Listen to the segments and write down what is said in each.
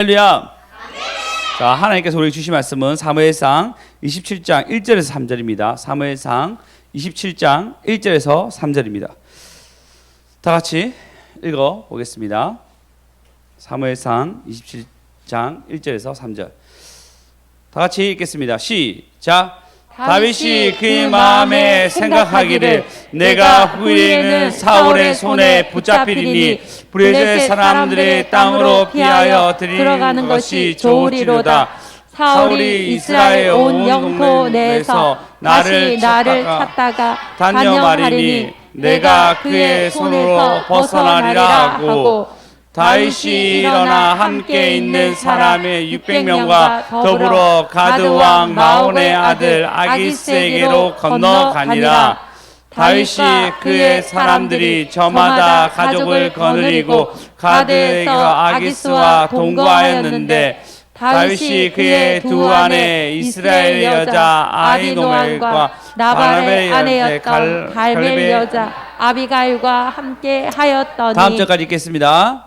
할렐루야. 자, 하나님께서 우리에게 주신 말씀은 사무엘상 27장 1절에서 3절입니다. 사무엘상 27장 1절에서 3절입니다. 다 같이 읽어 보겠습니다. 사무엘상 27장 1절에서 3절. 다 같이 읽겠습니다. 시작. 다윗이 그의 마음에 생각하기를 내가 후일에는 사울의 손에 붙잡히리니 브레셋 사람들의 땅으로 피하여 들어가는 것이 좋으리로다. 사울이 이스라엘 온 영토 내에서 나를 찾다가 단념하리니 내가 그의 손으로 벗어나리라 하고, 다윗이 일어나 함께 있는 사람의 600명과 더불어 가드 왕 마온의 아들 아기스에게로 건너가니라. 다윗이 그의 사람들이 저마다 가족을 거느리고 가드에서 아기스와 동거하였는데, 다윗이 그의 두 아내 이스라엘 여자 아히노멜과 나발의 아내였던 갈멜 여자 아비가일과 함께 하였더니. 다음 절까지 읽겠습니다.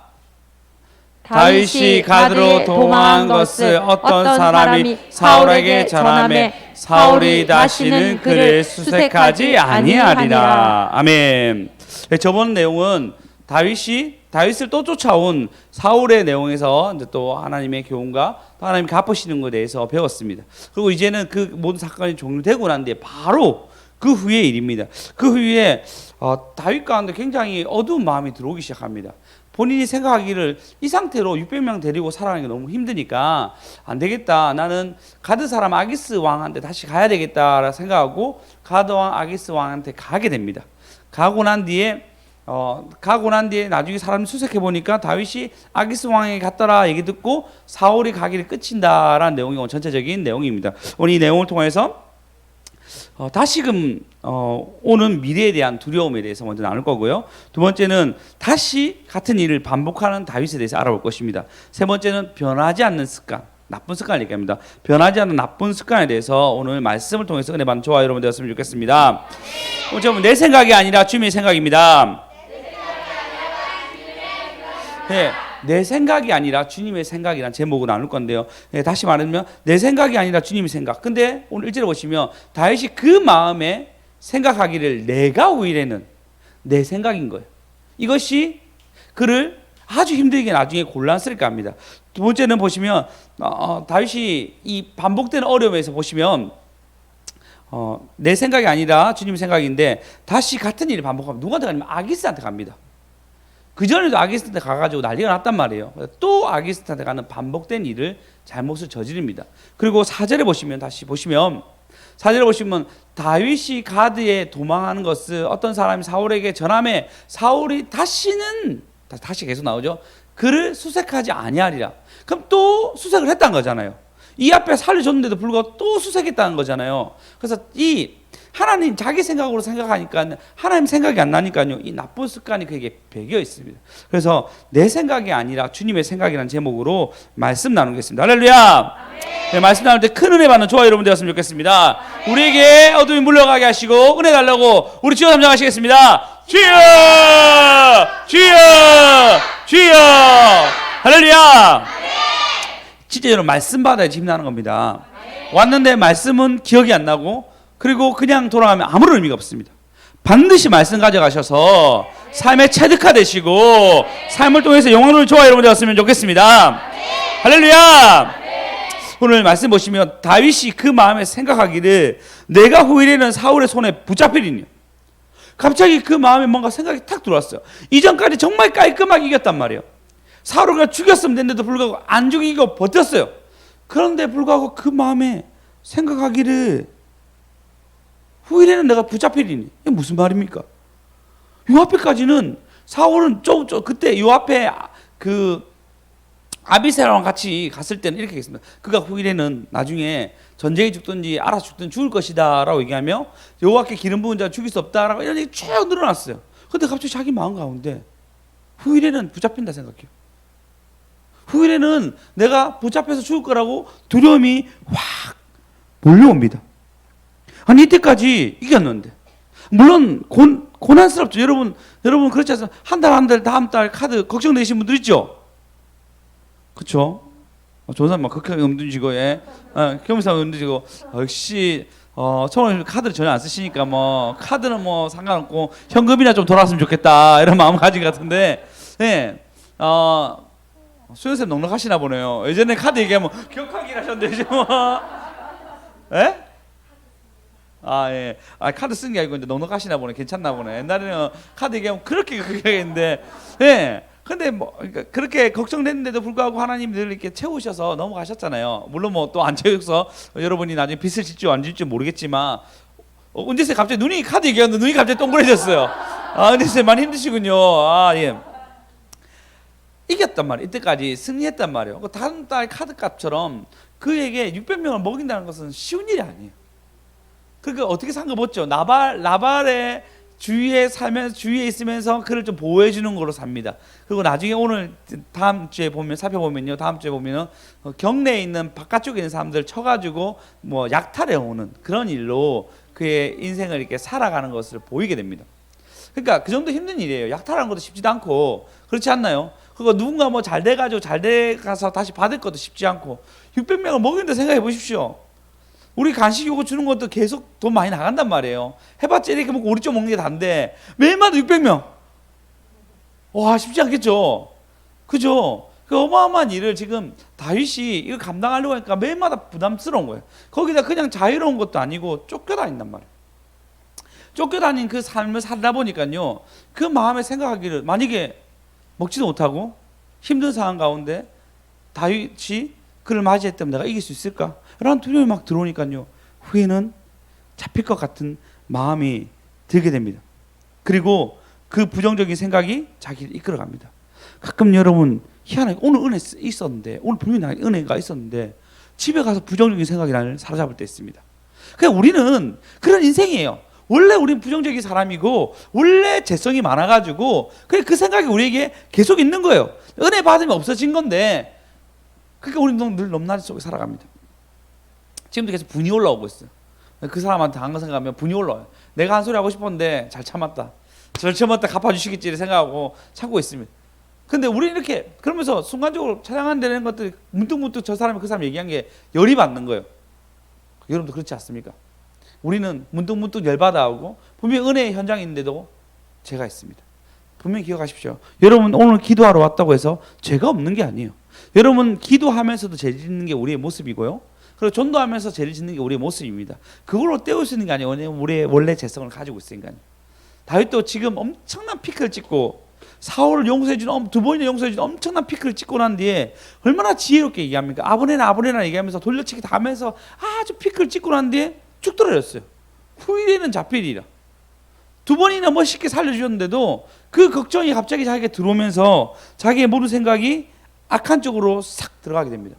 다윗이 가드로 도망한 것을 어떤 사람이 사울에게 전하매 사울이 다시는 그를 수색하지 아니하리라. 아멘. 저번 내용은 다윗을 또 쫓아온 사울의 내용에서 이제 또 하나님의 교훈과 또 하나님 갚으시는 것에 대해서 배웠습니다. 그리고 이제는 그 모든 사건이 종료되고 난 뒤에 바로 그 후의 일입니다. 그 후에 다윗 가운데 굉장히 어두운 마음이 들어오기 시작합니다. 본인이 생각하기를 이 상태로 600명 데리고 살아가는 게 너무 힘드니까 안 되겠다. 나는 가드 사람 아기스 왕한테 다시 가야 되겠다 생각하고 가드 왕 아기스 왕한테 가게 됩니다. 가고 난 뒤에 나중에 사람이 수색해 보니까 다윗이 아기스 왕에게 갔더라 얘기 듣고 사울이 가기를 끝인다라는 내용이 오늘 전체적인 내용입니다. 오늘 이 내용을 통해서 다시금 오는 미래에 대한 두려움에 대해서 먼저 나눌 거고요. 두 번째는 다시 같은 일을 반복하는 다윗에 대해서 알아볼 것입니다. 세 번째는 변하지 않는 습관, 나쁜 습관을 얘기합니다. 변하지 않는 나쁜 습관에 대해서 오늘 말씀을 통해서 은혜 받는 저와 여러분 되었으면 좋겠습니다. 오늘 내 생각이 아니라 주님의 생각입니다. 네, 내 생각이 아니라 주님의 생각이란 제목으로 나눌 건데요. 네, 다시 말하면 내 생각이 아니라 주님의 생각. 근데 오늘 1절에 보시면 다윗이 그 마음에 생각하기를 내가 후일에는 내 생각인 거예요. 이것이 그를 아주 힘들게 나중에 곤란스럽게 합니다. 두 번째는 보시면 다윗이 이 반복되는 어려움에서 보시면 내 생각이 아니라 주님의 생각인데 다시 같은 일을 반복하면 누구한테 가냐면 아기스한테 갑니다. 그전에도 아기스한테 가가지고 난리가 났단 말이에요. 또 아기스한테 가는 반복된 일을 잘못을 저지릅니다. 그리고 4절에 보시면 다시 보시면 4절에 보시면 다윗이 가드에 도망하는 것을 어떤 사람이 사울에게 전함에 사울이 다시는 다시 계속 나오죠. 그를 수색하지 아니하리라. 그럼 또 수색을 했다는 거잖아요. 이 앞에 살려줬는데도 불구하고 또 수색했다는 거잖아요. 그래서 이 하나님 자기 생각으로 생각하니까 하나님 생각이 안 나니까요. 이 나쁜 습관이 그에게 배겨 있습니다. 그래서 내 생각이 아니라 주님의 생각이라는 제목으로 말씀 나누겠습니다. 할렐루야. 네, 말씀 나눌 때 큰 은혜 받는 저와 여러분 되었으면 좋겠습니다. 우리에게 어둠이 물러가게 하시고 은혜 달라고 우리 주여 삼장하시겠습니다. 주여 주여 주여. 할렐루야. 진짜 여러분 말씀 받아야지 힘나는 겁니다. 왔는데 말씀은 기억이 안 나고 그리고 그냥 돌아가면 아무런 의미가 없습니다. 반드시 말씀 가져가셔서 삶에 체득화되시고 삶을 통해서 영광을 저와 여러분 되었으면 좋겠습니다. 할렐루야. 오늘 말씀 보시면 다윗이 그 마음에 생각하기를 내가 후일에는 사울의 손에 붙잡히리니, 갑자기 그 마음에 뭔가 생각이 탁 들어왔어요. 이전까지 정말 깔끔하게 이겼단 말이에요. 사울을 그냥 죽였으면 됐는데도 불구하고 안 죽이고 버텼어요. 그런데 불구하고 그 마음에 생각하기를 후일에는 내가 붙잡히리니. 이게 무슨 말입니까? 요 앞에까지는 사울은 그때 요 앞에 그 아비새랑 같이 갔을 때는 이렇게 했습니다. 그가 후일에는 나중에 전쟁에 죽든지 알아서 죽든 죽을 것이다 라고 얘기하며 여호와께 기름 부은 자 죽일 수 없다 라고 이런 얘기 쭉 늘어났어요. 근데 갑자기 자기 마음 가운데 후일에는 붙잡힌다 생각해요. 후일에는 내가 붙잡혀서 죽을 거라고 두려움이 확 몰려옵니다. 아니 이때까지 이겼는데 물론 고난스럽죠. 여러분 그렇지 않습니까? 한 달 다음 달 카드 걱정되시는 분들 있죠? 그렇죠? 좋은 사람 막 극하게 움직이고, 예, 겸사하게 움직이고, 역시 처음에 카드를 전혀 안 쓰시니까 뭐 카드는 뭐 상관없고 현금이나 좀 돌아왔으면 좋겠다 이런 마음 가진 것 같은데, 예, 수연쌤 넉넉하시나 보네요. 예전에 카드 얘기하면 격하게 하셨는데 이제 뭐, 예? 예. 카드 쓴 게 아니고 이제 넉넉하시나 보네. 괜찮나 보네. 옛날에는 카드 얘기하면 그렇게 했는데, 예. 근데 뭐 그러니까 그렇게 걱정됐는데도 불구하고 하나님이 늘 이렇게 채우셔서 넘어가셨잖아요. 물론 뭐 또 안 채워서 여러분이 나중에 빚을 질지 안 질지 모르겠지만, 은재쌤 갑자기 눈이 카드 얘기하는데 눈이 갑자기 동그래졌어요. 은재쌤 많이 힘드시군요. 예. 이겼단 말이에요. 이때까지 승리했단 말이에요. 다음 달 카드 값처럼 그에게 600명을 먹인다는 것은 쉬운 일이 아니에요. 그러니까 어떻게 산 거 봤죠? 나발의 주위에 살면서, 주위에 있으면서 그를 좀 보호해 주는 걸로 삽니다. 그리고 나중에 오늘 다음 주에 보면 살펴보면요, 다음 주에 보면은 경내에 있는 바깥쪽에 있는 사람들 쳐가지고 뭐 약탈해 오는 그런 일로 그의 인생을 이렇게 살아가는 것을 보이게 됩니다. 그러니까 그 정도 힘든 일이에요. 약탈하는 것도 쉽지도 않고, 그렇지 않나요? 그거 누군가 뭐 잘 돼가지고 잘 돼가서 다시 받을 것도 쉽지 않고, 600명을 먹이는데 생각해 보십시오. 우리 간식 요거 주는 것도 계속 돈 많이 나간단 말이에요. 해봤자 이렇게 먹고 우리 좀 먹는 게 단데 매일마다 600명. 와, 쉽지 않겠죠. 그죠? 그 어마어마한 일을 지금 다윗이 이거 감당하려고 하니까 매일마다 부담스러운 거예요. 거기다 그냥 자유로운 것도 아니고 쫓겨다닌단 말이에요. 쫓겨다닌 그 삶을 살다 보니까요, 그 마음에 생각하기를, 만약에 먹지도 못하고 힘든 상황 가운데 다윗이 그를 맞이했다면 내가 이길 수 있을까? 라는 두려움이 막 들어오니까요, 후에는 잡힐 것 같은 마음이 들게 됩니다. 그리고 그 부정적인 생각이 자기를 이끌어갑니다. 가끔 여러분 희한하게 오늘 은혜 있었는데, 오늘 분명히 은혜가 있었는데 집에 가서 부정적인 생각이 나를 사로잡을 때 있습니다. 그냥 우리는 그런 인생이에요. 원래 우리는 부정적인 사람이고 원래 재성이 많아가지고 그 생각이 우리에게 계속 있는 거예요. 은혜 받으면 없어진 건데, 그러니까 우리는 늘 넘나들 속에 살아갑니다. 지금도 계속 분이 올라오고 있어요. 그 사람한테 한 거 생각하면 분이 올라와요. 내가 한 소리 하고 싶었는데 잘 참았다, 잘 참았다, 갚아주시겠지 생각하고 참고 있습니다. 근데 우리는 이렇게 그러면서 순간적으로 찬양한다는 것들이 문득문득 저 사람이 그 사람 얘기한 게 열이 받는 거예요. 여러분도 그렇지 않습니까? 우리는 문득문득 열받아 하고 분명히 은혜의 현장에 있는데도 죄가 있습니다. 분명히 기억하십시오. 여러분 오늘 기도하러 왔다고 해서 죄가 없는 게 아니에요. 여러분 기도하면서도 죄 짓는 게 우리의 모습이고요, 그리고 전도하면서 죄를 짓는 게 우리의 모습입니다. 그걸로 때울 수 있는 게 아니에요. 왜냐하면 우리의 원래 죄성을 가지고 있으니까요. 다윗도 지금 엄청난 피크를 찍고 사울을 용서해주는, 두 번이나 용서해주는 엄청난 피크를 찍고 난 뒤에 얼마나 지혜롭게 얘기합니까? 아브네나 얘기하면서 돌려치기 다 하면서 아주 피크를 찍고 난 뒤에 쭉 떨어졌어요. 후일에는 잡히리라. 두 번이나 멋있게 살려주셨는데도 그 걱정이 갑자기 자기에게 들어오면서 자기의 모든 생각이 악한 쪽으로 싹 들어가게 됩니다.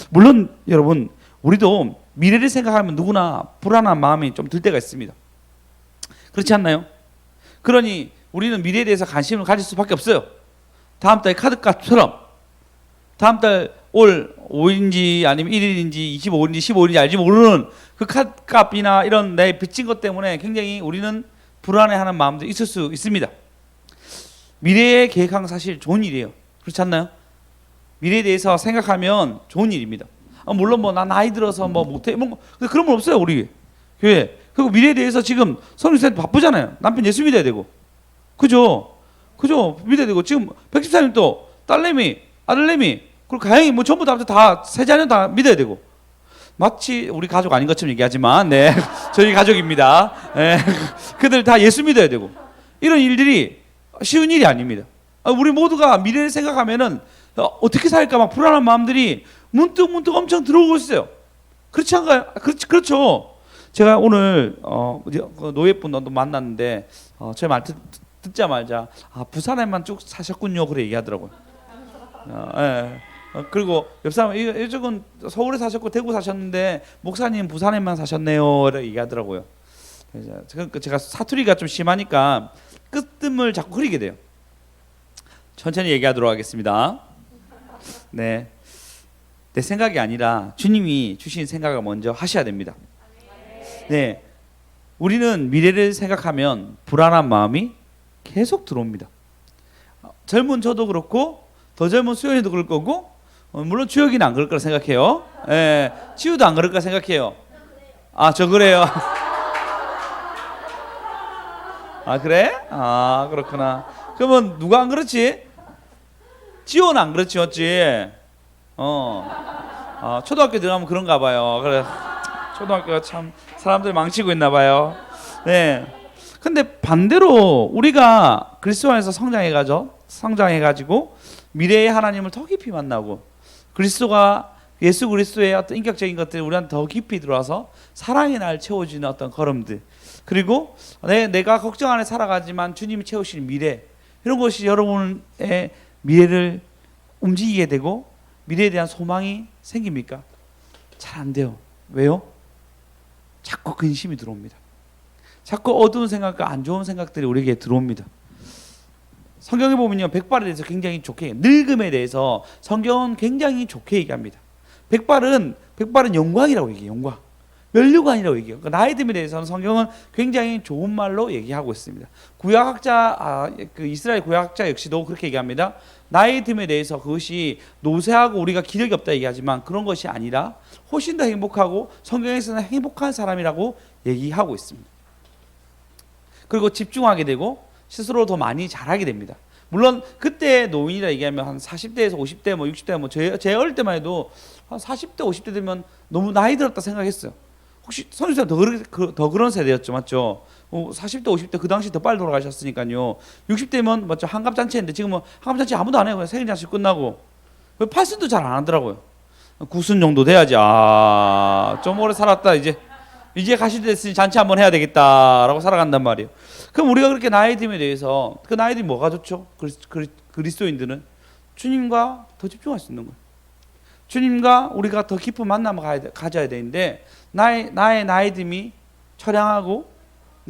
물론 여러분, 우리도 미래를 생각하면 누구나 불안한 마음이 좀 들 때가 있습니다. 그렇지 않나요? 그러니 우리는 미래에 대해서 관심을 가질 수밖에 없어요. 다음 달 카드값처럼 다음 달 올 5일인지 아니면 1일인지 25일인지 15일인지 알지 모르는 그 카드값이나 이런 내 빚진 것 때문에 굉장히 우리는 불안해하는 마음도 있을 수 있습니다. 미래에 계획하는 건 사실 좋은 일이에요. 그렇지 않나요? 미래에 대해서 생각하면 좋은 일입니다. 물론 뭐 나 나이 들어서 뭐 못해 뭐 그런 건 없어요 우리 교회. 그리고 미래에 대해서 지금 선생님 바쁘잖아요. 남편 예수 믿어야 되고, 그죠? 믿어야 되고, 지금 114님 또 딸내미, 아들내미, 그리고 가영이 뭐 전부 다 세 자녀 다 믿어야 되고, 마치 우리 가족 아닌 것처럼 얘기하지만 네, 저희 가족입니다. 네, 그들 다 예수 믿어야 되고, 이런 일들이 쉬운 일이 아닙니다. 우리 모두가 미래를 생각하면은 어떻게 살까 막 불안한 마음들이 문득 엄청 들어오고 있어요. 그렇지 않가요? 그렇죠. 제가 오늘 노예분도 만났는데 제 말 듣자마자 부산에만 쭉 사셨군요, 그래 얘기하더라고요. 예. 그리고 옆 사람 이쪽은 서울에 사셨고 대구 사셨는데 목사님 부산에만 사셨네요, 이렇게 얘기하더라고요. 그래서 제가 사투리가 좀 심하니까 끝뜸을 자꾸 흐리게 돼요. 천천히 얘기하도록 하겠습니다. 네, 내 생각이 아니라 주님이 주신 생각을 먼저 하셔야 됩니다. 네, 우리는 미래를 생각하면 불안한 마음이 계속 들어옵니다. 젊은 저도 그렇고 더 젊은 수연이도 그럴 거고 물론 주혁이는 안 그럴 거라 생각해요. 예, 지우도 안 그럴 거라 생각해요. 아, 저 그래요. 아, 그래? 아, 그렇구나. 그러면 누가 안 그렇지? 지호는 안 그렇지, 맞지? 초등학교 들어가면 그런가 봐요. 그래, 초등학교가 참 사람들 망치고 있나 봐요. 네. 근데 반대로 우리가 그리스도 안에서 성장해가지고 미래의 하나님을 더 깊이 만나고 그리스도가 예수 그리스도의 어떤 인격적인 것들이 우리한테 더 깊이 들어와서 사랑의 날 채워지는 어떤 걸음들, 그리고 내가 걱정 안에 살아가지만 주님이 채우시는 미래, 이런 것이 여러분의 미래를 움직이게 되고 미래에 대한 소망이 생깁니까? 잘 안 돼요. 왜요? 자꾸 근심이 들어옵니다. 자꾸 어두운 생각과 안 좋은 생각들이 우리에게 들어옵니다. 성경에 보면요, 백발에 대해서 굉장히 좋게 얘기해요. 늙음에 대해서 성경은 굉장히 좋게 얘기합니다. 백발은 영광이라고 얘기해요. 영광. 면류관이라고 얘기해요. 그러니까 나이 듦에 대해서는 성경은 굉장히 좋은 말로 얘기하고 있습니다. 그 이스라엘 구약학자 역시도 그렇게 얘기합니다. 나이 듦에 대해서 그것이 노쇠하고 우리가 기력이 없다 얘기하지만 그런 것이 아니라 훨씬 더 행복하고 성경에서는 행복한 사람이라고 얘기하고 있습니다. 그리고 집중하게 되고 스스로 더 많이 잘하게 됩니다. 물론 그때 노인이라 얘기하면 한 40대에서 50대, 60대, 제 어릴 때만 해도 한 40대, 50대 되면 너무 나이 들었다 생각했어요. 혹시 선생님 더 그런 세대였죠, 맞죠? 40대, 50대 그 당시 더 빨리 돌아가셨으니까요. 60대면 맞죠, 한갑잔치인데 지금은 한갑잔치 아무도 안 해요. 그냥 생일잔치 끝나고 팔순도 잘 안 하더라고요. 9순 정도 돼야지 좀 오래 살았다 이제 가실 때 됐으니 잔치 한번 해야 되겠다라고 살아간단 말이에요. 그럼 우리가 그렇게 나이 듦에 대해서 그 나이 듦이 뭐가 좋죠? 그리스도인들은 주님과 더 집중할 수 있는 거예요. 주님과 우리가 더 깊은 만남을 가져야 되는데 나의 나이 듦이 처량하고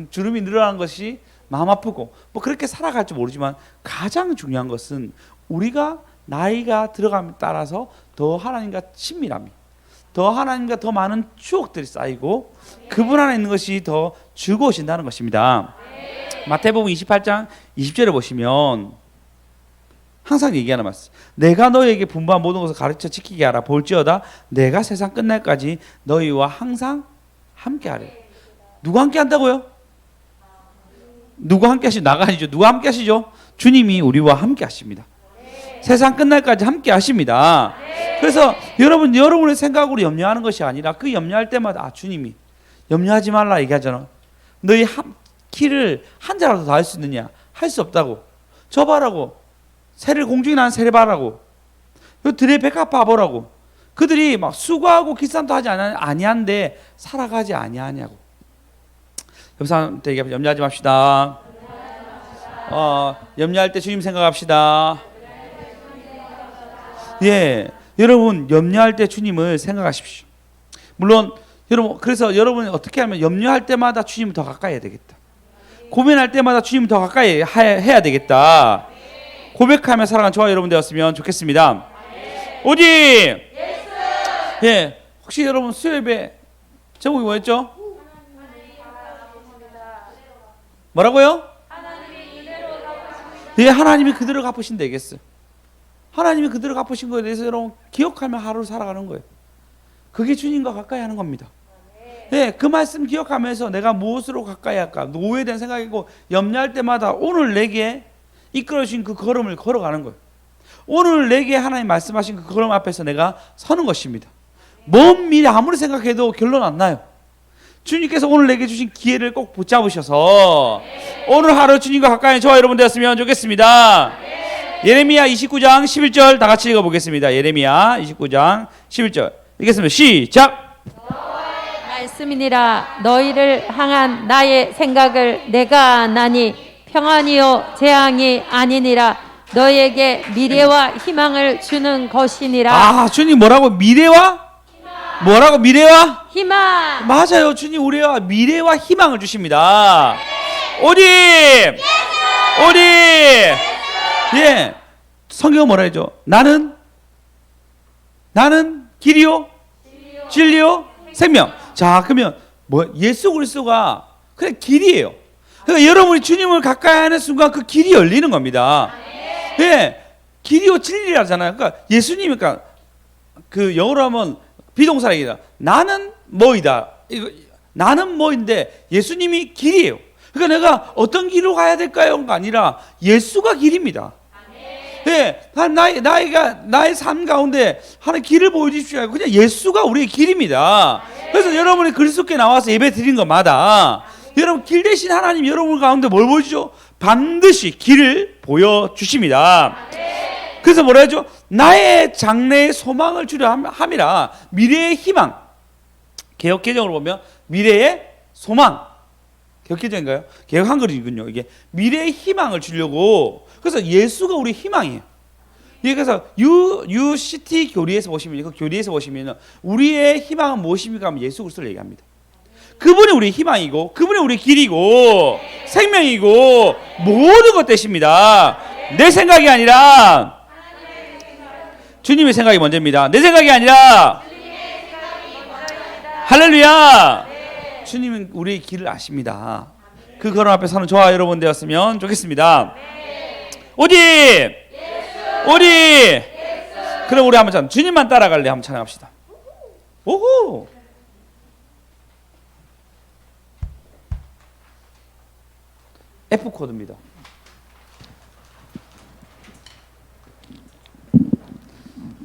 주름이 늘어나는 것이 마음 아프고 뭐 그렇게 살아갈 줄 모르지만 가장 중요한 것은 우리가 나이가 들어감에 따라서 더 하나님과 친밀함이, 더 하나님과 더 많은 추억들이 쌓이고 그분 안에 있는 것이 더 즐거우신다는 것입니다. 마태복음 28장 20절에 보시면 항상 얘기하는 말씀, 내가 너희에게 분부한 모든 것을 가르쳐 지키게 하라. 볼지어다 내가 세상 끝날까지 너희와 항상 함께하래. 누가 함께 한다고요? 누가 함께 하시죠? 나가 아니죠. 누가 함께 하시죠? 주님이 우리와 함께 하십니다. 세상 끝날까지 함께 하십니다. 그래서 여러분의 생각으로 염려하는 것이 아니라 그 염려할 때마다 주님이 염려하지 말라 얘기하잖아. 너희 키를 한 자라도 더 할 수 있느냐? 할 수 없다고. 저 봐라고. 공중에 나는 새를 봐라고. 들의 백합 봐보라고. 그들이 막 수고하고 기싸움도 하지 아니한데 살아가지 아니하냐고. 옆 사람한테 염려하지 맙시다. 염려할 때 주님 생각합시다. 예, 여러분 염려할 때 주님을 생각하십시오. 물론 그래서 여러분이 어떻게 하면 염려할 때마다 주님을 더 가까이 해야 되겠다. 고민할 때마다 주님을 더 가까이 해야 되겠다. 고백하며 살아가는 저와 여러분 되었으면 좋겠습니다. 오직 예, 혹시 여러분 수요예배 제목이 뭐였죠? 뭐라고요? 예, 하나님이 그대로 갚으신다 되겠어요. 하나님이 그대로 갚으신 거에 대해서 여러분 기억하며 하루를 살아가는 거예요. 그게 주님과 가까이 하는 겁니다. 네, 그 말씀 기억하면서 내가 무엇으로 가까이 할까? 노후에 대한 생각이고 염려할 때마다 오늘 내게 이끌어주신 그 걸음을 걸어가는 거예요. 오늘 내게 하나님 말씀하신 그 걸음 앞에서 내가 서는 것입니다. 먼 미래 아무리 생각해도 결론 안 나요. 주님께서 오늘 내게 주신 기회를 꼭 붙잡으셔서 오늘 하루 주님과 가까이 저와 여러분 되었으면 좋겠습니다. 예레미야 29장 11절 다 같이 읽어보겠습니다. 예레미야 29장 11절 읽겠습니다. 시작. 말씀이니라. 너희를 향한 나의 생각을 내가 아나니 평안이요 재앙이 아니니라. 너희에게 미래와 희망을 주는 것이니라. 주님 뭐라고? 미래와? 뭐라고? 미래와? 희망. 맞아요. 주님 우리와 미래와 희망을 주십니다. 오직 예, 성경은 뭐라 하죠? 나는 길이요 진리요 생명. 자, 그러면 예수 그리스도가 그냥 길이에요. 그러니까 여러분이 주님을 가까이 하는 순간 그 길이 열리는 겁니다. 예, 길이요 진리라잖아요. 그러니까 예수님이니까 그 영어로 하면 비동사이다. 나는 뭐이다. 이거 나는 뭐인데 예수님이 길이에요. 그러니까 내가 어떤 길로 가야 될까요가 아니라 예수가 길입니다. 네, 나의 삶 가운데 하나님 길을 보여주십시오. 그냥 예수가 우리의 길입니다. 그래서 여러분이 그리스도께 나와서 예배 드린 것마다 여러분 길 대신 하나님 여러분 가운데 뭘 보여주죠? 반드시 길을 보여주십니다. 그래서 뭐라 하죠? 나의 장래의 소망을 주려 함이라. 미래의 희망. 개역개정으로 보면 미래의 소망. 개역개정인가요? 개역 한글이군요. 이게 미래의 희망을 주려고. 그래서 예수가 우리 희망이에요. 그래서 UCT 교리에서 보시면, 그 교리에서 보시면 우리의 희망은 무엇입니까? 하면 예수 그리스도를 얘기합니다. 그분이 우리 희망이고, 그분이 우리 길이고, 생명이고, 모든 것 되십니다. 내 생각이 아니라 주님의 생각이 먼저입니다. 내 생각이 아니라 할렐루야. 주님은 우리의 길을 아십니다. 그 걸음 앞에 서는 저와 여러분 되었으면 좋겠습니다. 어디? 어디? 그럼 우리 한번 주님만 따라갈래 한번 찬양합시다. 오호. F 코드입니다.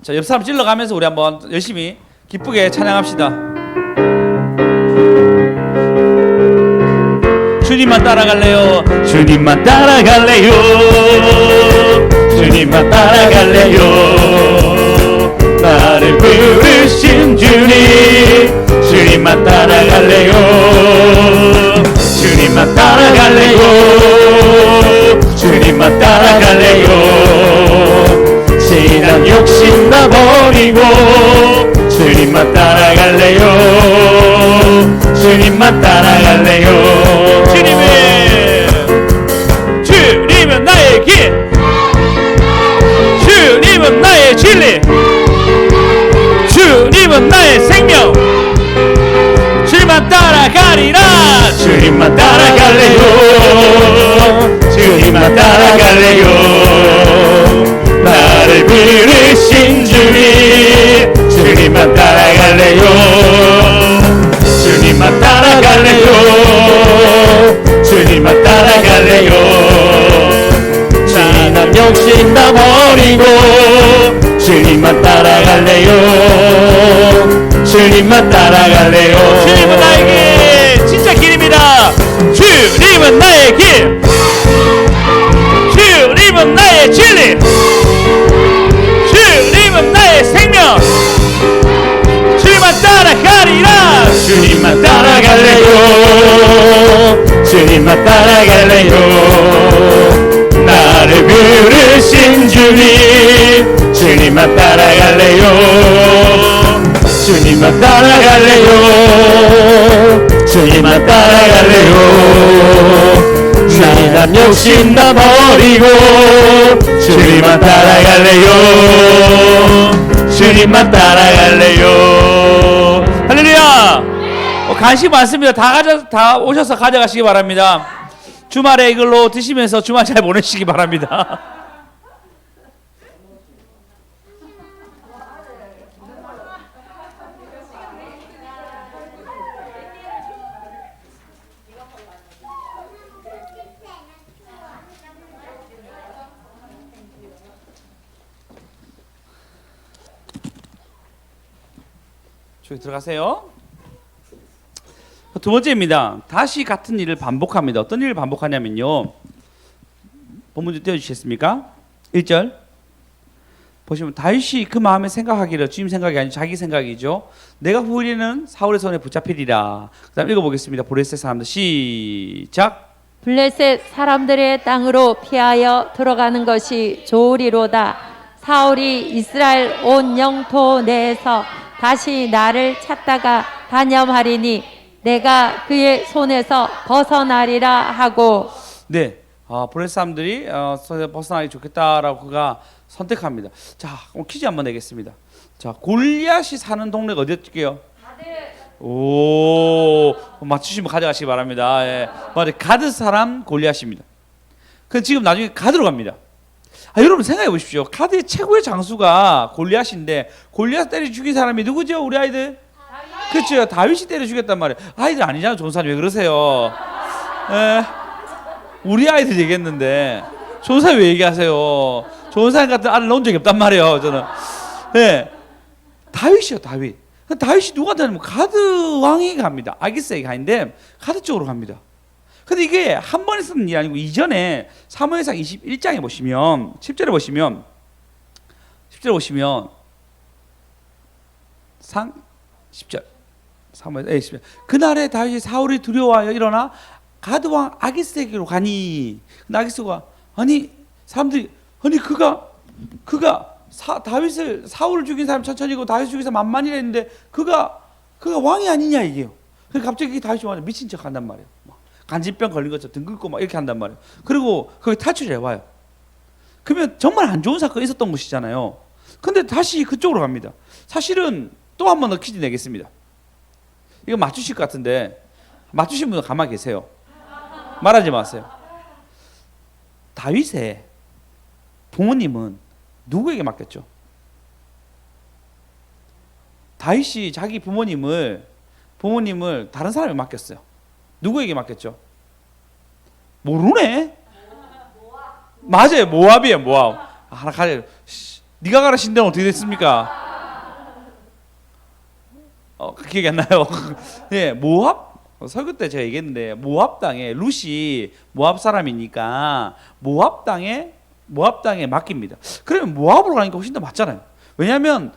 자, 옆 사람 찔러가면서 우리 한번 열심히 기쁘게 찬양합시다. 주님만 따라갈래요. 주님만 따라갈래요. 주님만 따라갈래요. 나를 부르신 주님, 주님만 따라갈래요. 주님만 따라갈래요. 주님만 따라갈래요. 지난 욕심 다 버리고 주님만 따라갈래요. 주님만 따라갈래요. 주님은 나의 길, 주님은 나의 진리, 주님은 나의 생명. 주님만 따라가리라. 주님만 따라갈래요. 주님만 따라갈래요. 나를 부르신 주님, 주님만 따라갈래요. 주님만 따라갈래요. 주님만 따라갈래요. 지난 욕심 다 버리고 주님만 따라갈래요. 주님만 따라갈래요. 주님은 나의 길, 진짜 길입니다. 주님은 나의 길, 주님은 나의 진리, 주님은 나의 생명. 주님만 따라가리라. 주님만 따라갈래요. 주님만 따라갈래요. 나를 부르신 주님, 주님만 따라갈래요. 주님만 따라갈래요. 주님만 따라갈래요. 지난 욕심 다 버리고 주님만 따라갈래요. 주님만 따라갈래요. 할렐루야. 간식 많습니다. 다 오셔서 가져가시기 바랍니다. 주말에 이걸로 드시면서 주말 잘 보내시기 바랍니다. 저기 들어가세요. 두 번째입니다. 다시 같은 일을 반복합니다. 어떤 일을 반복하냐면요. 본문 좀 띄워주시겠습니까? 1절 보시면 다윗이 그 마음에 생각하기를 주님 생각이 아니라 자기 생각이죠. 내가 후일에는 사울의 손에 붙잡히리라. 그 다음 읽어보겠습니다. 블레셋 사람들 시작. 블레셋 사람들의 땅으로 피하여 들어가는 것이 좋으리로다. 사울이 이스라엘 온 영토 내에서 다시 나를 찾다가 단념하리니 내가 그의 손에서 벗어나리라 하고. 네, 블레셋 사람들이 벗어나기 좋겠다라고 그가 선택합니다. 자, 오늘 퀴즈 한번 내겠습니다. 자, 골리앗이 사는 동네가 어디였게요? 오, 맞추시면 가져가시기 바랍니다. 예. 맞아요. 가드 사람 골리앗입니다. 그 지금 나중에 가드로 갑니다. 여러분 생각해 보십시오. 카드의 최고의 장수가 골리앗인데 골리앗 때려 죽인 사람이 누구죠? 우리 아이들? 그렇죠. 다윗이 때려 죽였단 말이에요. 아이들 아니잖아. 전사님 왜 그러세요? 우리 아이들 얘기했는데 전사님 왜 얘기하세요? 전사님 같은 아들 낳은 적이 없단 말이에요. 저는. 다윗이요. 다윗이 누구한테 하냐면 가드 왕이 갑니다. 아기스에게 가는데 가드 쪽으로 갑니다. 근데 이게 한 번에 쓰는 일이 아니고 이전에 사무엘상 21장에 보시면 10절에 보시면 10절 사무엘 10절 그날에 다윗이 사울이 두려워하여 일어나 가드 왕 아기스에게로 가니 아기스가 아니 사람들이 아니 그가 다윗을 사울을 죽인 사람 천천히고 다윗을 죽인 사람 만만이라 했는데 그가 왕이 아니냐 이게요. 그래서 갑자기 다윗이 와서 미친 척 한단 말이에요. 간질병 걸린 것처럼 등 긁고 막 이렇게 한단 말이에요. 그리고 거기 탈출해 와요. 그러면 정말 안 좋은 사건이 있었던 곳이잖아요. 근데 다시 그쪽으로 갑니다. 사실은 또 한 번 더 퀴즈 내겠습니다. 이거 맞추실 것 같은데 맞추신 분은 가만히 계세요. 말하지 마세요. 다윗의 부모님은 누구에게 맡겼죠? 다윗이 자기 부모님을 다른 사람에 맡겼어요. 누구에게 맡겼죠? 모르네. 맞아요. 모압이에요. 모압. 하나 가려. 네가 가라 신대는 어떻게 됐습니까? 기억이 안 나요. 예, 모압 설교 때 제가 얘기했는데 모압 땅에 룻이 모압 사람이니까 모압 땅에 맡깁니다. 그러면 모압으로 가니까 훨씬 더 맞잖아요. 왜냐하면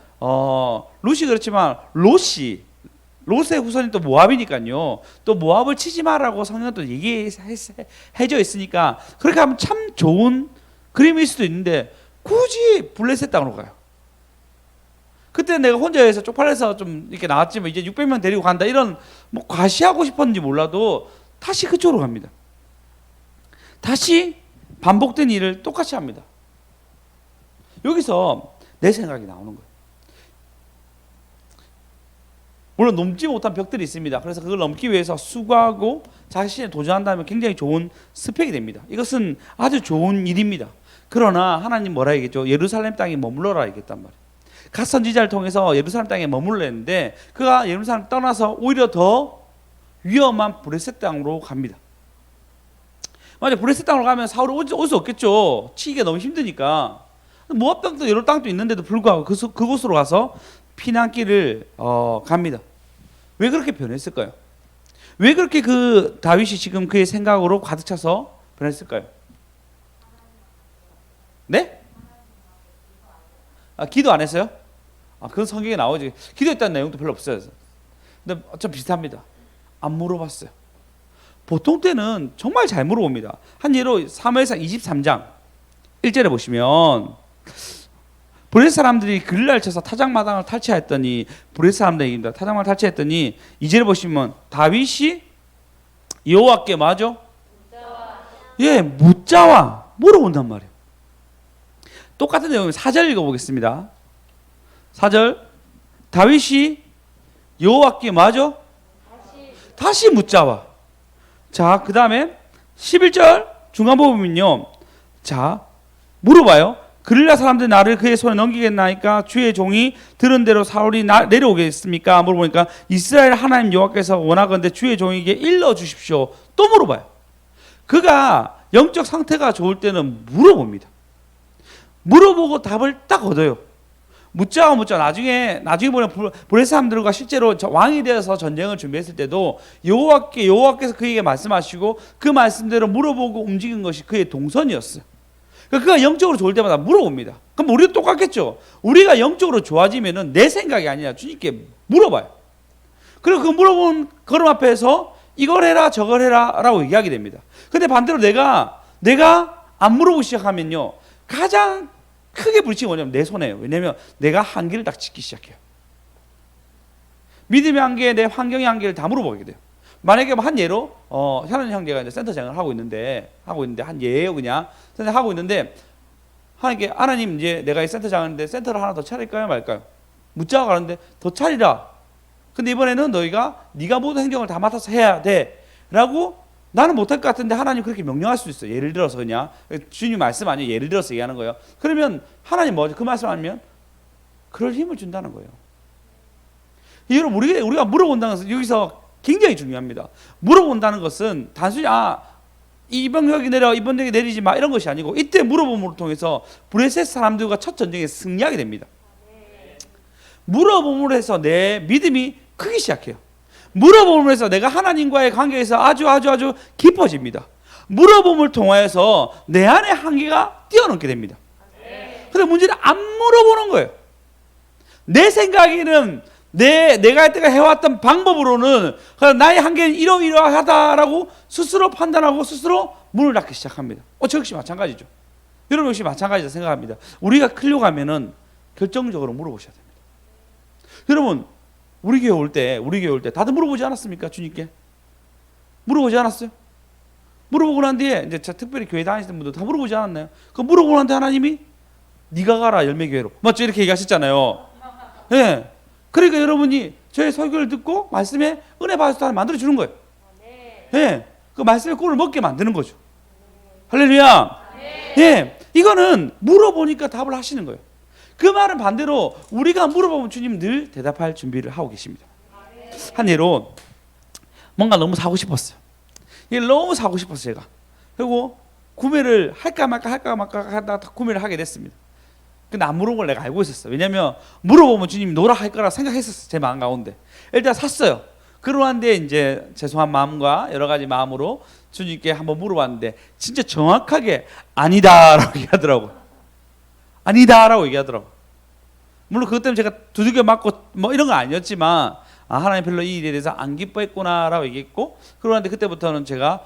룻이 그렇지만 롯의 후손이 또 모압이니까요. 또 모압을 치지 마라고 성경은 또 얘기해져 있으니까 그렇게 하면 참 좋은 그림일 수도 있는데 굳이 블레셋 땅으로 가요. 그때 내가 혼자서 쪽팔려서 좀 이렇게 나왔지만 이제 600명 데리고 간다 이런 뭐 과시하고 싶었는지 몰라도 다시 그쪽으로 갑니다. 다시 반복된 일을 똑같이 합니다. 여기서 내 생각이 나오는 거예요. 물론 넘지 못한 벽들이 있습니다. 그래서 그걸 넘기 위해서 수고하고 자신에 도전한다면 굉장히 좋은 스펙이 됩니다. 이것은 아주 좋은 일입니다. 그러나 하나님 뭐라 얘기했죠? 예루살렘 땅에 머물러라 얘기했단 말이에요. 갓 선지자를 통해서 예루살렘 땅에 머물렀는데 그가 예루살렘 떠나서 오히려 더 위험한 브레셋 땅으로 갑니다. 만약 브레셋 땅으로 가면 사울이 올 수 없겠죠. 치기가 너무 힘드니까. 모압 땅도 여러 땅도 있는데도 불구하고 그곳으로 가서 피난길을 갑니다. 왜 그렇게 변했을까요? 왜 그렇게 그 다윗이 지금 그의 생각으로 가득 차서 변했을까요? 네? 기도 안 했어요? 그건 성경에 나오지. 기도했다는 내용도 별로 없어요. 근데 좀 비슷합니다. 안 물어봤어요. 보통 때는 정말 잘 물어봅니다. 한 예로 사무엘상 23장 1절에 보시면 브레스 사람들이 글날 쳐서 타작마당을 탈취했더니 브레스 사람들 얘기입니다. 타작마당을 탈취했더니 2절에 보시면 다윗이 여호와께 맞아? 묻자와 물어본단 말이에요. 똑같은 내용을 4절 읽어보겠습니다. 4절 다윗이 여호와께 맞아? 다시 묻자와. 자, 그 다음에 11절 중간 부분은요. 자, 물어봐요. 그릴라 사람들이 나를 그의 손에 넘기겠나이까? 주의 종이 들은 대로 사울이 내려오겠습니까? 물어보니까 이스라엘 하나님 여호와께서 원하건대 주의 종에게 일러 주십시오. 또 물어봐요. 그가 영적 상태가 좋을 때는 물어봅니다. 물어보고 답을 딱 얻어요. 묻자 나중에 보면 브레스 사람들과 실제로 왕이 되어서 전쟁을 준비했을 때도 여호와께서 그에게 말씀하시고 그 말씀대로 물어보고 움직인 것이 그의 동선이었어요. 그가 영적으로 좋을 때마다 물어봅니다. 그럼 우리도 똑같겠죠. 우리가 영적으로 좋아지면은 내 생각이 아니라 주님께 물어봐요. 그리고 그 물어본 걸음 앞에서 이걸 해라 저걸 해라라고 얘기하게 됩니다. 근데 반대로 내가 안 물어보기 시작하면요, 가장 크게 부딪히는 뭐냐면 내 손에요. 왜냐면 내가 한계를 딱 짓기 시작해요. 믿음의 한계, 내 환경의 한계를 다 물어보게 돼요. 만약에 한 예로 현은 형제가 이제 센터장을 하고 있는데 한 예예요. 그냥 센터 하고 있는데 하나님 이제 내가 이 센터장 하는데 센터를 하나 더 차릴까요 말까요? 묻자고 가는데 더 차리라. 근데 이번에는 네가 모든 행정을 다 맡아서 해야 돼라고 나는 못할 것 같은데 하나님 그렇게 명령할 수 있어요. 예를 들어서 그냥 주님 말씀 아니에요. 예를 들어서 얘기하는 거예요. 그러면 하나님 뭐죠? 그 말씀 아니면 그럴 힘을 준다는 거예요. 여러분 우리가 물어본다는 것은 여기서 굉장히 중요합니다. 물어본다는 것은 단순히 이번 여기 내려 이번 여기 내리지 마 이런 것이 아니고 이때 물어봄을 통해서 브레셋 사람들과 첫 전쟁에 승리하게 됩니다. 물어봄으로 해서 내 믿음이 크기 시작해요. 물어봄을 해서 내가 하나님과의 관계에서 아주 깊어집니다. 물어봄을 통하여서 내 안의 한계가 뛰어넘게 됩니다. 근데 문제는 안 물어보는 거예요. 내 생각에는 내가 이때가 해왔던 방법으로는 나의 한계는 이러이러하다라고 스스로 판단하고 스스로 문을 닫기 시작합니다. 저 역시 마찬가지죠. 여러분 역시 마찬가지다 생각합니다. 우리가 크려고 하면은 결정적으로 물어보셔야 됩니다. 여러분 우리 교회 올 때 다들 물어보지 않았습니까? 주님께 물어보지 않았어요? 물어보고 난 뒤에 이제 특별히 교회 다니시는 분들 다 물어보지 않았나요? 그 물어보고 난 뒤에 하나님이 네가 가라 열매교회로 맞죠? 이렇게 얘기하셨잖아요. 네. 그러니까 여러분이 저의 설교를 듣고 말씀에 은혜 받을 사람 만들어 주는 거예요. 네. 그 말씀의 꿀을 먹게 만드는 거죠. 할렐루야. 네. 이거는 물어보니까 답을 하시는 거예요. 그 말은 반대로 우리가 물어보면 주님 늘 대답할 준비를 하고 계십니다. 한 예로 뭔가 너무 사고 싶었어요. 이게 너무 사고 싶었어요 제가. 그리고 구매를 할까 말까 하다가 구매를 하게 됐습니다. 근데 안 물어본 걸 내가 알고 있었어. 왜냐면 물어보면 주님이 노라 할 거라 생각했었어. 제 마음 가운데. 일단 샀어요. 그러한데 이제 죄송한 마음과 여러 가지 마음으로 주님께 한번 물어봤는데 진짜 정확하게 아니다라고 얘기하더라고. 아니다라고 얘기하더라고. 물론 그것 때문에 제가 두들겨 맞고 뭐 이런 건 아니었지만 하나님 별로 이 일에 대해서 안 기뻐했구나라고 얘기했고 그러는데 그때부터는 제가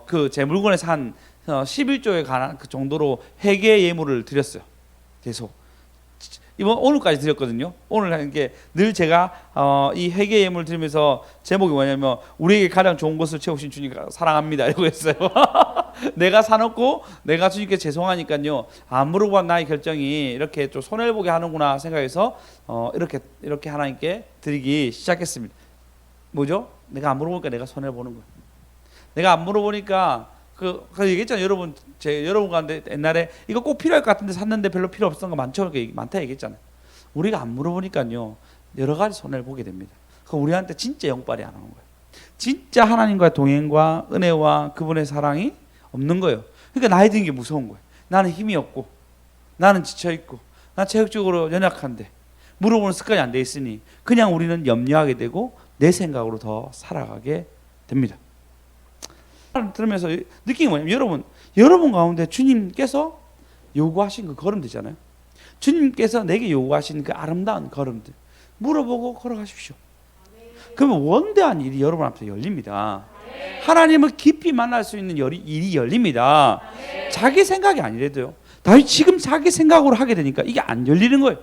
그 제 물건에 산 11조에 관한 그 정도로 회개 예물을 드렸어요. 계속 이번 오늘까지 드렸거든요. 오늘 하는 게 늘 제가 이 회개 예물을 드리면서 제목이 뭐냐면 우리에게 가장 좋은 것을 채우신 주님 사랑합니다 이러고 했어요. 내가 사놓고 내가 주님께 죄송하니까요 안 물어본 나의 결정이 이렇게 좀 손해를 보게 하는구나 생각해서 이렇게 하나님께 드리기 시작했습니다. 뭐죠? 내가 안 물어보니까 내가 손해를 보는 거예요. 내가 안 물어보니까 그 얘기했잖아요. 여러분 가운데 옛날에 이거 꼭 필요할 것 같은데 샀는데 별로 필요 없었던 거 많다 얘기했잖아요. 우리가 안 물어보니까요 여러 가지 손해를 보게 됩니다. 그 우리한테 진짜 영빨이 안 오는 거예요. 진짜 하나님과의 동행과 은혜와 그분의 사랑이 없는 거예요. 그러니까 나이 드는 게 무서운 거예요. 나는 힘이 없고 나는 지쳐 있고 난 체력적으로 연약한데 물어보는 습관이 안 돼 있으니 그냥 우리는 염려하게 되고 내 생각으로 더 살아가게 됩니다. 들으면서 느낀 게 뭐냐면 여러분 가운데 주님께서 요구하신 그 걸음들이잖아요. 주님께서 내게 요구하신 그 아름다운 걸음들 물어보고 걸어가십시오. 그러면 원대한 일이 여러분 앞에 열립니다. 하나님을 깊이 만날 수 있는 일이 열립니다. 자기 생각이 아니래도요. 다윗 지금 자기 생각으로 하게 되니까 이게 안 열리는 거예요.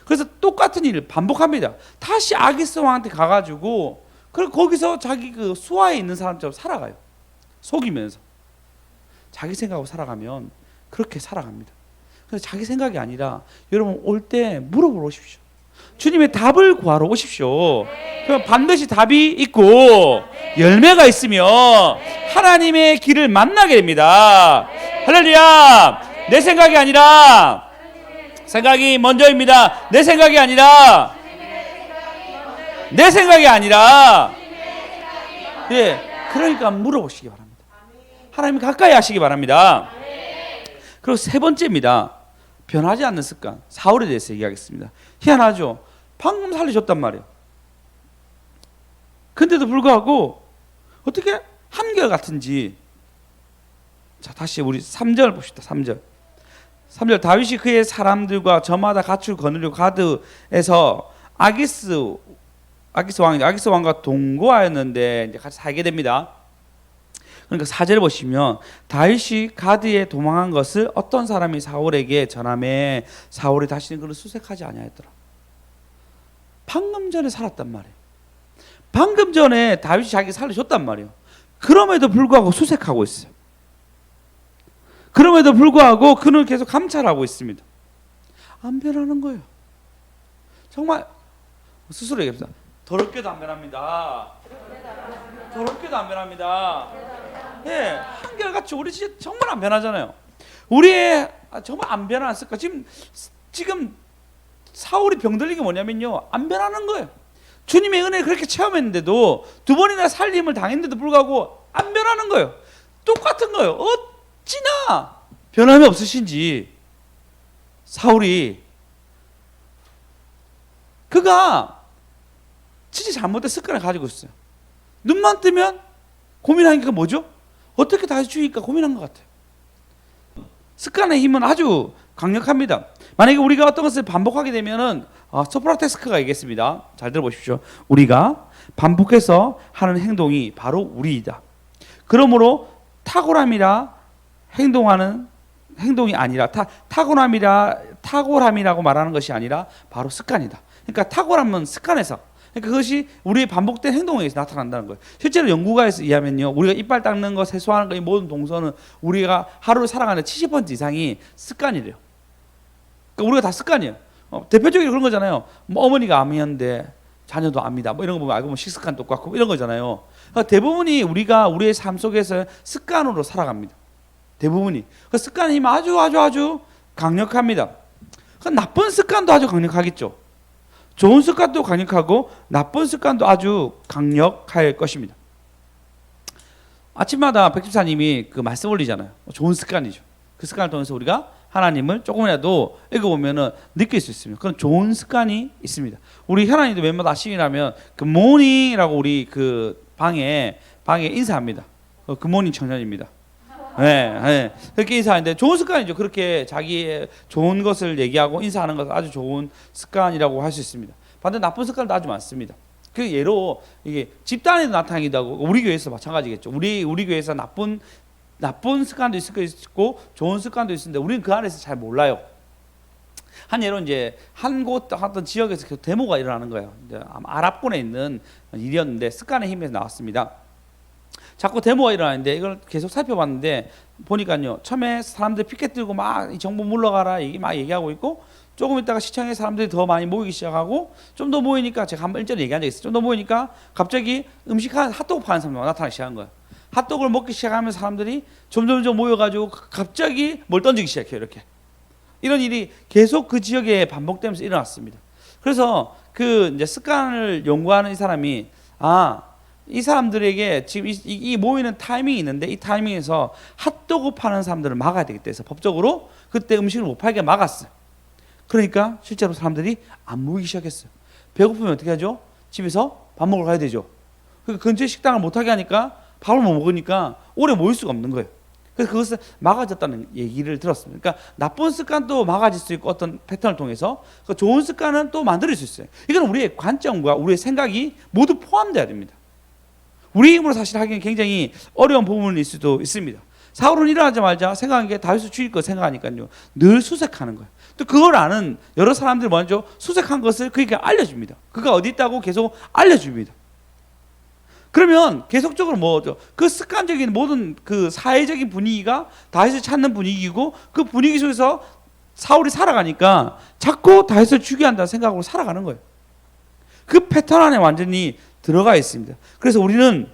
그래서 똑같은 일을 반복합니다. 다시 아기스 왕한테 가가지고 그리고 거기서 자기 그 수하에 있는 사람처럼 살아가요. 속이면서 자기 생각으로 살아가면 그렇게 살아갑니다. 그래서 자기 생각이 아니라 여러분 올 때 물어보러 오십시오. 주님의 답을 구하러 오십시오. 그럼 반드시 답이 있고 열매가 있으며 하나님의 길을 만나게 됩니다. 할렐루야. 내 생각이 아니라 생각이 먼저입니다. 내 생각이 아니라 예, 그러니까 물어보시기 바랍니다. 하나님 가까이 하시기 바랍니다. 그리고 세 번째입니다. 변하지 않는 습관. 사울에 대해서 얘기하겠습니다. 희한하죠. 방금 살리셨단 말이에요. 근데도 불구하고 어떻게 한결같은지. 자, 다시 우리 3절 봅시다. 3절 다윗이 그의 사람들과 저마다 가축을 거느리고 가드에서 아기스 왕과 동거하였는데 이제 같이 살게 됩니다. 그러니까 4절 보시면 다윗이 가드에 도망한 것을 어떤 사람이 사울에게 전하매 사울이 다시는 그를 수색하지 아니하였더라. 방금 전에 살았단 말이에요. 방금 전에 다윗이 자기 살려줬단 말이에요. 그럼에도 불구하고 수색하고 있어요. 그럼에도 불구하고 그는 계속 감찰하고 있습니다. 안 변하는 거예요. 정말 스스로 얘기합니다. 더럽게도 안 변합니다. 더럽게도 안 변합니다. 예, 한결같이 우리 진짜 정말 안 변하잖아요. 우리의 정말 안 변하는 습관. 지금 사울이 병들린 게 뭐냐면요, 안 변하는 거예요. 주님의 은혜를 그렇게 체험했는데도, 두 번이나 살림을 당했는데도 불구하고 안 변하는 거예요. 똑같은 거예요. 어찌나 변함이 없으신지. 사울이, 그가 진짜 잘못된 습관을 가지고 있어요. 눈만 뜨면 고민하는 게 뭐죠? 어떻게 다시 죽일까 고민한 것 같아요. 습관의 힘은 아주 강력합니다. 만약에 우리가 어떤 것을 반복하게 되면은 소프라테스크가 얘기했습니다. 잘 들어보십시오. 우리가 반복해서 하는 행동이 바로 우리이다. 그러므로 탁월함이라 행동하는 행동이 아니라 탁월함이라고 말하는 것이 아니라 바로 습관이다. 그러니까 탁월함은 습관에서, 그러니까 그것이 우리의 반복된 행동에 의해서 나타난다는 거예요. 실제로 연구가에서 의하면요, 우리가 이빨 닦는 거, 세수하는 거, 이 모든 동선은 우리가 하루를 살아가는 70% 이상이 습관이래요. 그러니까 우리가 다 습관이에요. 대표적으로 그런 거잖아요. 뭐 어머니가 암이었는데 자녀도 압니다. 뭐 이런 거 보면 알고 보면 식습관 똑같고 이런 거잖아요. 그러니까 대부분이 우리가 우리의 삶 속에서 습관으로 살아갑니다. 대부분이. 그 습관의 힘이 아주 강력합니다. 그 나쁜 습관도 아주 강력하겠죠. 좋은 습관도 강력하고 나쁜 습관도 아주 강력할 것입니다. 아침마다 백집사님이 그 말씀 올리잖아요. 좋은 습관이죠. 그 습관을 통해서 우리가 하나님을 조금이라도 읽어보면은 느낄 수 있습니다. 그건 좋은 습관이 있습니다. 우리 현아님도 멤버들 아침이라면 그 모닝이라고 우리 그 방에 인사합니다. 그 모닝 청년입니다. 네. 그렇게 인사하는데 좋은 습관이죠. 그렇게 자기의 좋은 것을 얘기하고 인사하는 것은 아주 좋은 습관이라고 할 수 있습니다. 반대 나쁜 습관도 아주 많습니다. 그 예로 이게 집단에도 나타나기도 하고 우리 교회에서 마찬가지겠죠. 우리 교회에서 나쁜 습관도 있을 수 있고 좋은 습관도 있는데 우리는 그 안에서 잘 몰라요. 한 예로 이제 한 어떤 지역에서 데모가 일어나는 거예요. 아마 아랍권에 있는 일이었는데 습관의 힘에서 나왔습니다. 자꾸 데모가 일어나는데 이걸 계속 살펴봤는데 보니까요, 처음에 사람들 피켓 들고 막 이 정부 물러가라 막 얘기하고 있고, 조금 있다가 시청에 사람들이 더 많이 모이기 시작하고, 좀 더 모이니까 제가 한번 일전에 얘기한 적이 있어요. 좀 더 모이니까 갑자기 핫도그 파는 사람이 나타나기 시작한 거예요. 핫도그를 먹기 시작하면 사람들이 점점 모여가지고 갑자기 뭘 던지기 시작해요. 이런 일이 계속 그 지역에 반복되면서 일어났습니다. 그래서 그 이제 습관을 연구하는 이 사람이 이 사람들에게 지금 이 모이는 타이밍이 있는데 이 타이밍에서 핫도그 파는 사람들을 막아야 되겠다 해서 법적으로 그때 음식을 못 팔게 막았어요. 그러니까 실제로 사람들이 안 모이기 시작했어요. 배고프면 어떻게 하죠? 집에서 밥 먹으러 가야 되죠. 그 근처에 식당을 못 하게 하니까 밥을 못 먹으니까 오래 모일 수가 없는 거예요. 그래서 그것을 막아졌다는 얘기를 들었습니다. 그러니까 나쁜 습관도 막아질 수 있고 어떤 패턴을 통해서 그 좋은 습관은 또 만들 수 있어요. 이건 우리의 관점과 우리의 생각이 모두 포함되어야 됩니다. 우리 힘으로 사실 하기는 굉장히 어려운 부분일 수도 있습니다. 사울은 일어나자마자 생각한 게 다윗을 죽일 거 생각하니까요, 늘 수색하는 거예요. 또 그걸 아는 여러 사람들이 먼저 수색한 것을 그에게 알려줍니다. 그가 어디 있다고 계속 알려줍니다. 그러면 계속적으로 뭐죠? 그 습관적인 모든 그 사회적인 분위기가 다윗을 찾는 분위기고, 그 분위기 속에서 사울이 살아가니까 자꾸 다윗을 죽여야 한다는 생각으로 살아가는 거예요. 그 패턴 안에 완전히 들어가 있습니다. 그래서 우리는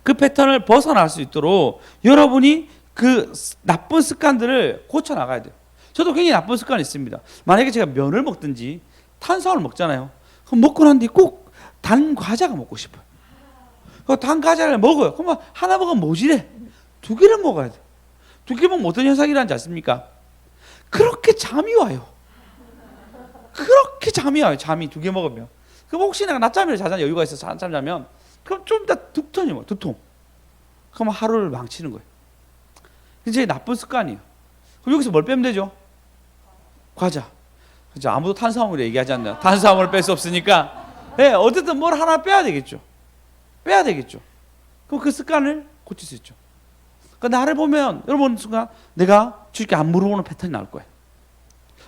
그 패턴을 벗어날 수 있도록 여러분이 그 나쁜 습관들을 고쳐나가야 돼요. 저도 굉장히 나쁜 습관이 있습니다. 만약에 제가 면을 먹든지 탄수화물 먹잖아요. 그럼 먹고 난 뒤 꼭 단 과자가 먹고 싶어요. 그 단 과자를 먹어요. 그러면 하나 먹으면 모자래. 두 개를 먹어야 돼. 두 개 먹으면 어떤 현상이 일어나지 않습니까? 그렇게 잠이 와요. 그렇게 잠이 와요. 잠이 두 개 먹으면. 그럼 혹시 내가 낮잠을 자자 여유가 있어서 한참 자면 그럼 좀 이따 두통이 와요. 두통. 그럼 하루를 망치는 거예요. 이제 나쁜 습관이에요. 그럼 여기서 뭘 빼면 되죠? 과자. 그죠? 아무도 탄수화물을 얘기하지 않나요? 탄수화물을 뺄 수 없으니까. 네, 어쨌든 뭘 하나 빼야 되겠죠. 그럼 그 습관을 고칠 수 있죠. 그러니까 나를 보면 여러분 어느 순간 내가 주님께 안 물어보는 패턴이 나올 거예요.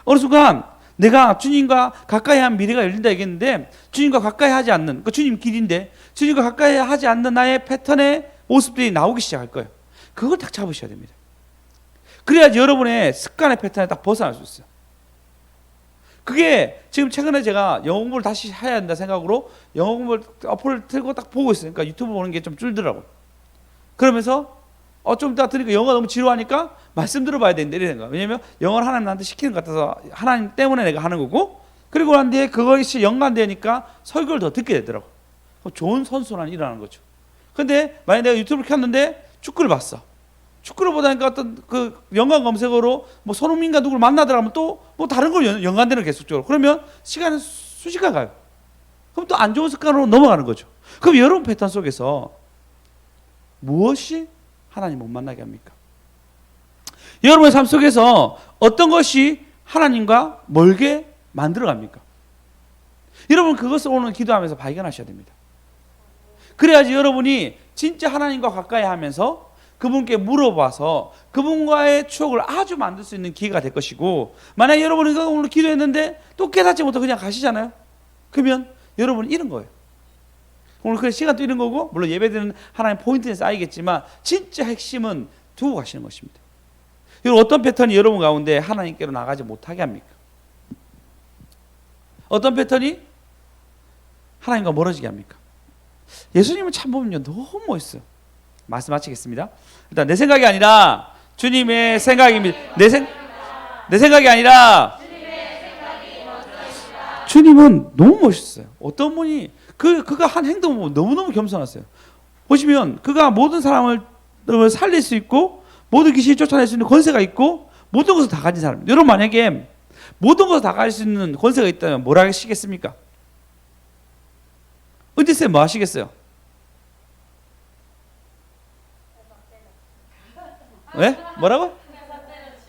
어느 순간 내가 주님과 가까이 한 미래가 열린다 얘기했는데 주님과 가까이 하지 않는, 그 주님 길인데 주님과 가까이 하지 않는 나의 패턴의 모습들이 나오기 시작할 거예요. 그걸 딱 잡으셔야 됩니다. 그래야지 여러분의 습관의 패턴에 딱 벗어날 수 있어요. 그게 지금 최근에 제가 영어 공부를 다시 해야 한다 생각으로 영어 공부를 어플을 틀고 딱 보고 있어요. 그러니까 유튜브 보는 게 좀 줄더라고요. 그러면서 좀 이따 들으니까 영어가 너무 지루하니까 말씀 들어봐야 되는데 이런 생각. 왜냐면 영어를 하나님 나한테 시키는 것 같아서 하나님 때문에 내가 하는 거고, 그리고 난 뒤에 그것이 연관되니까 설교를 더 듣게 되더라고. 좋은 선순환이 일어나는 거죠. 근데 만약에 내가 유튜브를 켰는데 축구를 봤어. 축구를 보다니까 어떤 그 연관 검색어로 뭐 손흥민과 누구를 만나더라면 또 뭐 다른 걸 연관되는 계속적으로. 그러면 시간은 수시간 가요. 그럼 또 안 좋은 습관으로 넘어가는 거죠. 그럼 여러분 패턴 속에서 무엇이 하나님 못 만나게 합니까? 여러분의 삶 속에서 어떤 것이 하나님과 멀게 만들어갑니까? 여러분 그것을 오늘 기도하면서 발견하셔야 됩니다. 그래야지 여러분이 진짜 하나님과 가까이 하면서 그분께 물어봐서 그분과의 추억을 아주 만들 수 있는 기회가 될 것이고, 만약에 여러분이 오늘 기도했는데 또 깨닫지 못하고 그냥 가시잖아요. 그러면 여러분은 잃은 거예요. 오늘 그 시간도 잃은 거고, 물론 예배드리는 하나님 포인트는 쌓이겠지만 진짜 핵심은 두고 가시는 것입니다. 여러분 어떤 패턴이 여러분 가운데 하나님께로 나가지 못하게 합니까? 어떤 패턴이 하나님과 멀어지게 합니까? 예수님은 참 보면요 너무 멋있어요. 말씀 마치겠습니다. 일단 내 생각이 아니라 주님의 생각입니다. 내 생각이 아니라 주님은 너무 멋있어요. 어떤 분이 그가 한 행동을 보면 너무너무 겸손하세요. 보시면 그가 모든 사람을 살릴 수 있고 모든 귀신을 쫓아낼 수 있는 권세가 있고 모든 것을 다 가진 사람입니다. 여러분 만약에 모든 것을 다 가질 수 있는 권세가 있다면 뭘 하시겠습니까? 은지쌤 뭐 하시겠어요? 네? 뭐라고?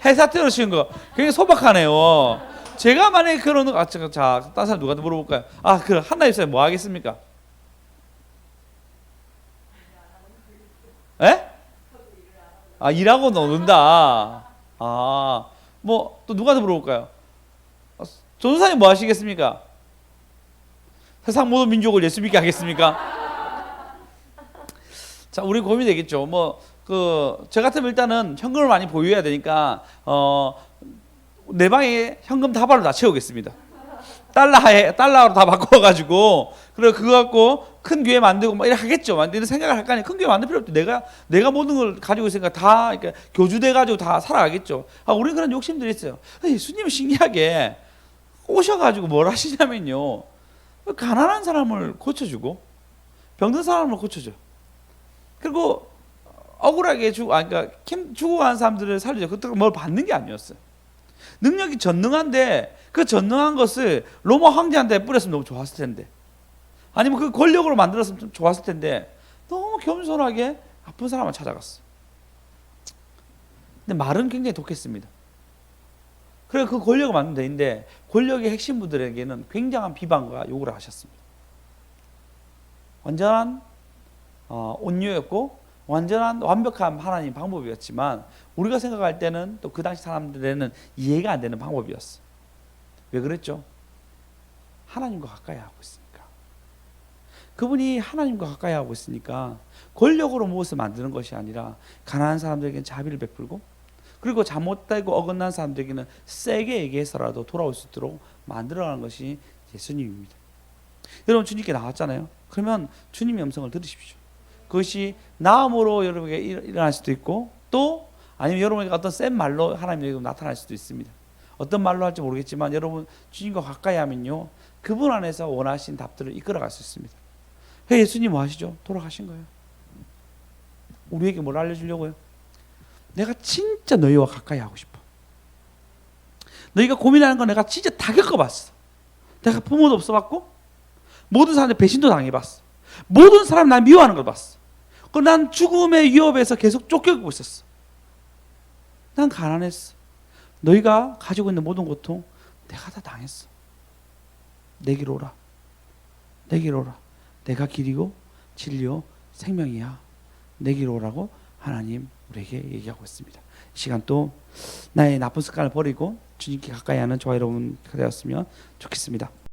회사 때려치는 거 굉장히 소박하네요. 제가 만약에 그런 거, 자, 다른 사람 누구한테 물어볼까요? 그럼 한나 입사에 뭐 하겠습니까? 예? 일하고 노는다. 뭐 또 누구한테 물어볼까요? 전도사님 뭐 하시겠습니까? 세상 모든 민족을 예수 믿게 하겠습니까? 자, 우리 고민이 되겠죠. 저 같으면 일단은 현금을 많이 보유해야 되니까 내 방에 현금 다발로 다 채우겠습니다. 달러로 다 바꿔가지고, 그리고 그거 갖고 큰 교회 만들고 막 이렇게 하겠죠. 이런 생각을 할 거 아니에요. 큰 교회 만들 필요 없죠. 내가 모든 걸 가지고 있으니까 다 이렇게 교주돼가지고 다 살아가겠죠. 우리는 그런 욕심들이 있어요. 예수님은 신기하게 오셔가지고 뭘 하시냐면요, 가난한 사람을 고쳐주고 병든 사람을 고쳐줘. 그리고 억울하게 죽어가는 사람들을 살리죠. 그때 뭘 받는 게 아니었어요. 능력이 전능한데 그 전능한 것을 로마 황제한테 뿌렸으면 너무 좋았을 텐데, 아니면 그 권력으로 만들었으면 좀 좋았을 텐데 너무 겸손하게 아픈 사람을 찾아갔어. 근데 말은 굉장히 독했습니다. 그래서 그 권력을 만든 데인데 권력의 핵심 분들에게는 굉장한 비방과 욕을 하셨습니다. 완전한 온유였고 완전한 완벽한 하나님 방법이었지만 우리가 생각할 때는 또 그 당시 사람들에는 이해가 안 되는 방법이었어. 왜 그랬죠? 하나님과 가까이 하고 있으니까. 그분이 하나님과 가까이 하고 있으니까 권력으로 무엇을 만드는 것이 아니라 가난한 사람들에게는 자비를 베풀고, 그리고 잘못되고 어긋난 사람들에게는 세게 얘기해서라도 돌아올 수 있도록 만들어가는 것이 예수님입니다. 여러분 주님께 나왔잖아요. 그러면 주님의 음성을 들으십시오. 그것이 나음으로 여러분에게 일어날 수도 있고, 또 아니면 여러분에게 어떤 센 말로 하나님에게 나타날 수도 있습니다. 어떤 말로 할지 모르겠지만 여러분 주님과 가까이 하면요 그분 안에서 원하신 답들을 이끌어갈 수 있습니다. 예수님 뭐 하시죠? 돌아가신 거예요. 우리에게 뭘 알려주려고요? 내가 진짜 너희와 가까이 하고 싶어. 너희가 고민하는 거 내가 진짜 다 겪어봤어. 내가 부모도 없어봤고 모든 사람들 배신도 당해봤어. 모든 사람 날 미워하는 걸 봤어. 난 죽음의 위협에서 계속 쫓겨가고 있었어. 난 가난했어. 너희가 가지고 있는 모든 고통 내가 다 당했어. 내게로 오라. 내게로 오라. 내가 길이고 진리요 생명이야. 내게로 오라고 하나님 우리에게 얘기하고 있습니다. 이 시간 또 나의 나쁜 습관을 버리고 주님께 가까이 하는 저와 여러분가 되었으면 좋겠습니다.